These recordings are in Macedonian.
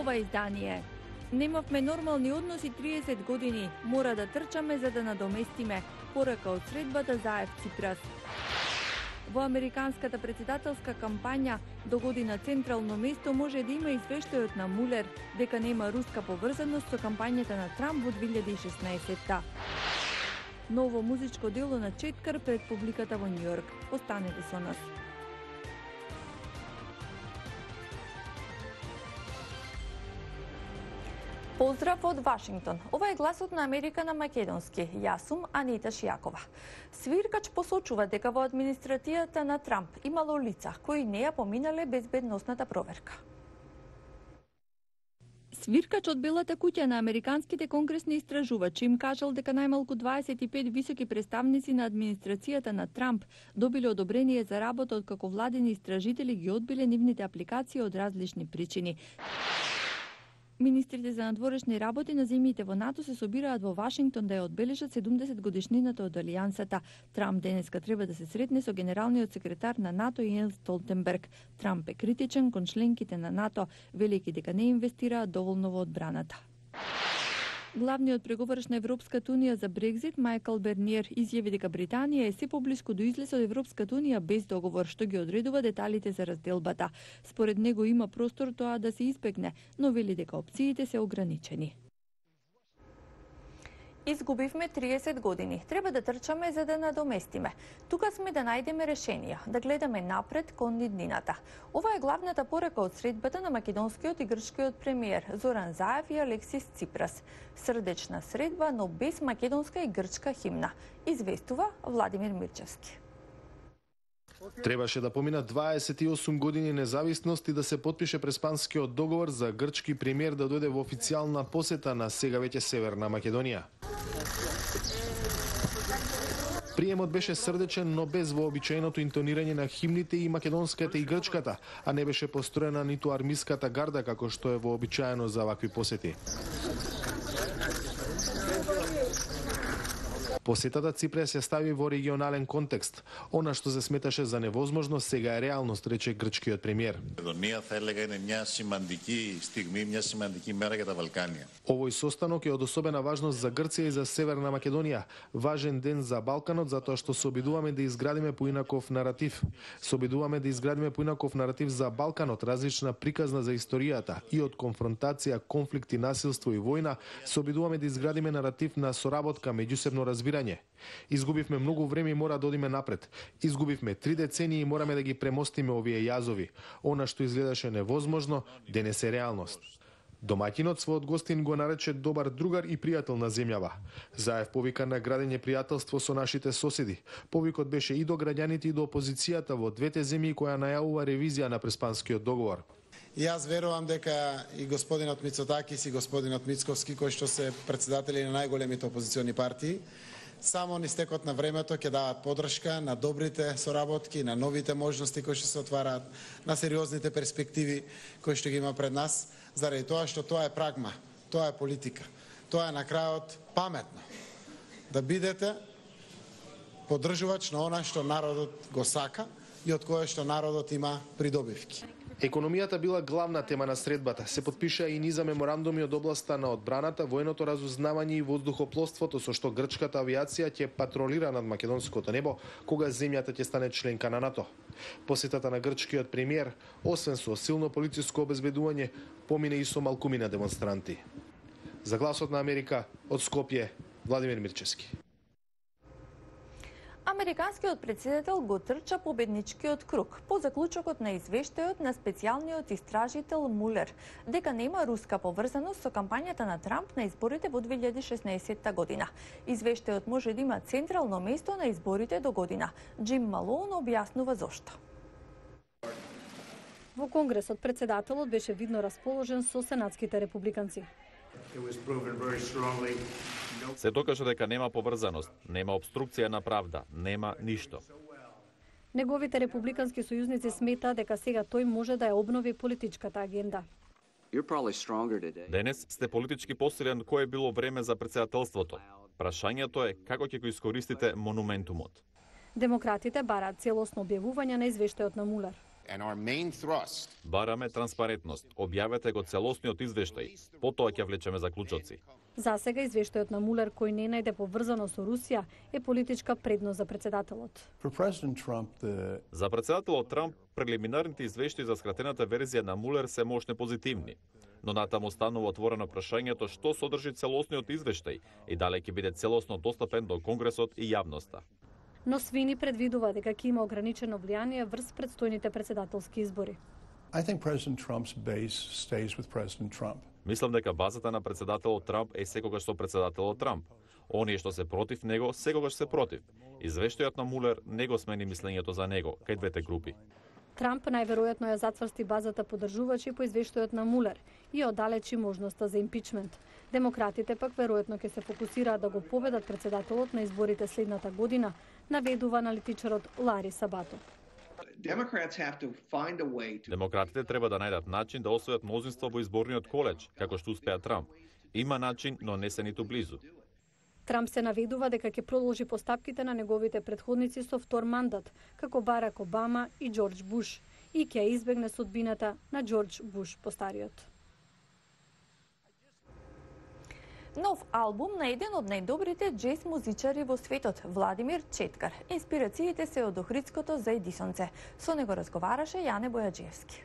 ова издание. Немавме нормални односи 30 години, мора да трчаме за да надоместиме. Порака од средбата Заев Ципрас. Во американската председателска кампања до година централно место може да има извештајот на Мулер дека нема руска поврзаност со кампањата на Трамп во 2016-та. Ново музичко дело на Четкар пред публиката во Њујорк. Останете со нас. Поздрав од Вашингтон. Ова е гласот на Америка на македонски. Јас сум Анита Шијакова. Свиркач посочува дека во администрацијата на Трамп имало лица кои не ја поминале безбедносната проверка. Свиркач од Белата куќа на американските конгресни истражувачи им кажал дека најмалку 25 високи представници на администрацијата на Трамп добиле одобрение за работа откако владени истражители ги одбиле нивните апликации од различни причини. Министрите за надворешни работи на земјите во НАТО се собираат во Вашингтон да ја одбележат 70 годишнината од Алијансата. Трамп денеска треба да се сретне со генералниот секретар на НАТО Јенс Столтенберг. Трамп е критичен кон членките на НАТО, велики дека не инвестираат доволно во одбраната. Главниот преговараш на Европската унија за Брекзит, Мајкл Берниер, изјави дека Британија е се поблиску до излез од Европската унија без договор, што ги одредува деталите за разделбата. Според него има простор тоа да се избегне, но вели дека опциите се ограничени. Изгубивме 30 години. Треба да трчаме за да надоместиме. Тука сме да најдеме решенија, да гледаме напред кон иднината. Ова е главната порака од средбата на македонскиот и грчкиот премиер Зоран Заев и Алексис Ципрас. Срдечна средба, но без македонска и грчка химна. Известува Владимир Мирчевски. Требаше да поминат 28 години независност и да се потпише преспанскиот договор за грчки премиер да дојде во официјална посета на сега веќе Северна Македонија. Приемот беше срдечен, но без вообичаеното интонирање на химните и македонската и грчката, а не беше построена ниту армиската гарда како што е вообичаено за вакви посети. Посетата Ципрас ја стави во регионален контекст. Она што се сметаше за невозможно сега е реалност, рече грчкиот премиер. Македонија θα έλεγα είναι μια σημαντική στιγμή, μια σημαντική μέρα για τα Βαλκάνια. Овој состанок е од особена важност за Грција и за Северна Македонија. Важен ден за Балканот затоа што се обидуваме да изградиме поинаков наратив. Се обидуваме да изградиме поинаков наратив за Балканот, различна приказна за историјата и од конфронтација, конфликти, насилство и војна, се обидуваме да изградиме наратив на соработка, меѓусебно разбирање. Изгубивме многу време и мора да одиме напред. Изгубивме 3 децении и мораме да ги премостиме овие јазови. Она што изгледаше невозможно, денес е реалност. Домаќинот својот гостин го нарече добар другар и пријател на земјава. Заев повика на градење пријателство со нашите соседи. Повикот беше и до граѓаните и до опозицијата во двете земји која најавува ревизија на преспанскиот договор. И јас верувам дека и господинот Мицотакис и господинот Мицковски, кои што се претседатели на најголемите опозициони партии, само низ текот на времето ќе дават поддршка на добрите соработки, на новите можности кои што се отвараат, на сериозните перспективи кои што ги има пред нас, заради тоа што тоа е прагма, тоа е политика. Тоа е на крајот паметно. Да бидете поддржувач на она што народот го сака и од кое што народот има придобивки. Економијата била главна тема на средбата. Се потпиша и низа меморандуми од областа на одбраната, военото разузнавање и воздухопловството, со што грчката авиација ќе патролира над македонското небо кога земјата ќе стане членка на НАТО. Посетата на грчкиот премиер, освен со силно полициско обезбедување, помине и со малкумина демонстранти. За гласот на Америка, од Скопје, Владимир Мирчевски. Американскиот претседател го трча победничкиот круг по заклучокот на извештајот на специјалниот истражител Мулер дека нема руска поврзаност со кампањата на Трамп на изборите во 2016 година. Извештајот може да има централно место на изборите до година. Джим Малоун објаснува зошто. Во Конгресот претседателот беше видно расположен со сенатските републиканци. Се докажа дека нема поврзаност, нема обструкција на правда, нема ништо. Неговите републикански сојузници сметаат дека сега тој може да ја обнови политичката агенда. Денес сте политички посилен кој е било време за претседателството. Прашањето е како ќе го искористите монументумот. Демократите бараат целосно објавување на извештајот на Мулер. and our main thrust. Бараме транспарентност. Објавете го целосниот извештај. Потоа ќе влечеме заклучоци. За сега извештајот на Мулер, кој не најде поврзано со Русија, е политичка предност за председателот. За председателот Трамп, прелиминарните извештаи за скратената верзија на Мулер се мощно позитивни. Но натаму останува отворено прашањето што содржи целосниот извештај и дали ќе биде целосно достапен до Конгресот и јавноста. Но Свини предвидува дека ќе има ограничено влијание врз предстојните председателски избори. Мислам дека базата на председателот Трамп е секогаш со председателот Трамп. Оние што се против него, секогаш се против. Извештајот на Мулер не го смени мислењето за него, кај двете групи. Трамп најверојатно ја затврсти базата поддржувачи по извештајот на Мулер и оддалечи можноста за импичмент. Демократите пак веројатно ќе се фокусираат да го победат председателот на изборите следната година, наведува аналитичарот Лари Сабато. Демократите треба да најдат начин да освојат мнозинство во изборниот колеж, како што успеа Трамп. Има начин, но не се ниту близу. Трамп се наведува дека ќе продолжи постапките на неговите претходници со втор мандат, како Барак Обама и Џорџ Буш, и ќе избегне судбината на Џорџ Буш постариот. Нов албум на еден од најдобрите джез музичари во светот, Владимир Четкар. Инспирациите се од Охридското за Едисонце. Со него разговараше Јане Бојаджиевски.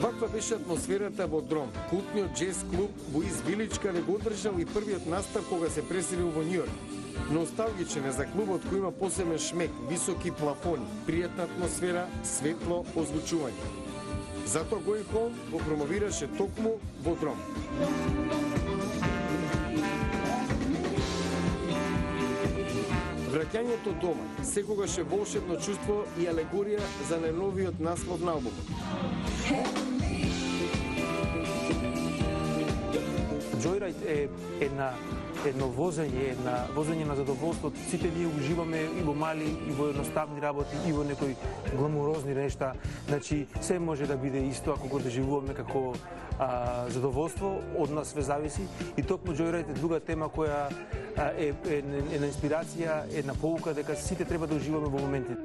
Ваква беше атмосферата во Дром, култниот джез клуб во Извилич, каде го одржал и првиот настав кога се преселил во Њујорк. Носталгичен е за клубот кој има посебен шмек, високи плафони, пријатна атмосфера, светло озвучување. Затоа Going Home го промовираше токму во Дром. Враќањето дома секогаш е волшебно чувство и алегорија за најновиот наслов на албумот. Joyride е едно возење на задоволство. Сите ние уживаме и во мали, и во едноставни работи, и во некои гламурозни нешта. Значи, се може да биде исто ако го доживуваме како задоволство, од нас све зависи. И токму Joyride е друга тема која е една инспирација, една поука дека сите треба да уживаме во моментите.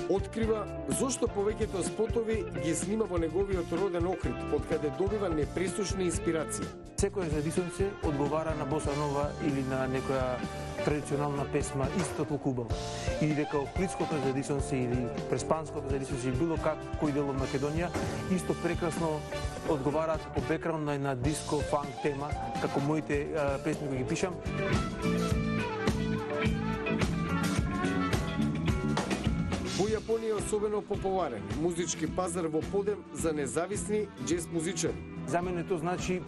Открива зошто повеќето спотови ги снима во неговиот роден Охрид, од каде добива непресушна инспирација. Секој за Едисонце одговара на боса нова или на некоја традиционална песма исто толку убаво. И дека Охридското за Едисонце или Преспанското за Едисонце или било кој дел од Македонија исто прекрасно одговараат по бекграунд на една диско фанк тема, како моите песни кои ги пишам. Во Јапонија е особено популарен музички пазар во подем за независни джез музичари. За мене тоа значи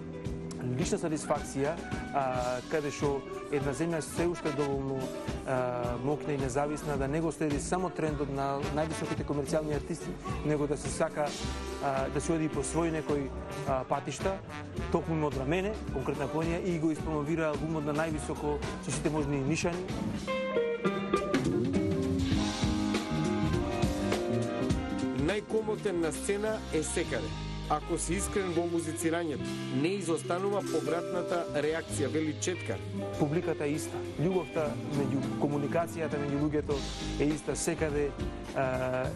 лична сатисфакција, каде што една земја се уште доволно мокна и независна, да не го следи само трендот на највисоките комерцијални артисти, него да се сака да се оди по свој некој патишта, токму од мене, конкретно Јапонија, и го испромовира албумот на највисоко со сите можни нишани. Најкомотен на сцена е секаде. Ако си искрен во музицирањето, не изостанува повратната реакција, вели Четкар. Публиката е иста. Љубовта меѓу комуникацијата меѓу луѓето е иста. Секаде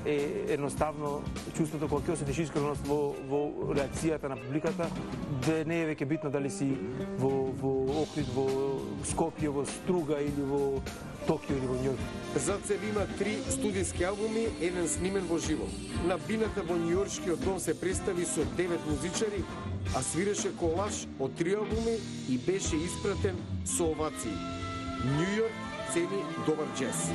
е едноставно чувството кога ќе осетиш искреност во реакцијата на публиката, да не е веќе битно дали си во Охрид, во Скопје, во Струга или во Токио или во Њујорк. Зацев има 3 студиски албуми, еден снимен во живо. На бината во Њујоршкиот дом се представи со 9 музичари, а свиреше колаж од 3 албуми и беше испратен со овации. Њујорк цени добар джез.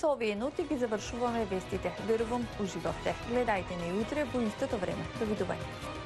Со овие ноти ги завршуваме вестите. Верувам уживавте. Гледајте не утре во истото време. Довидување.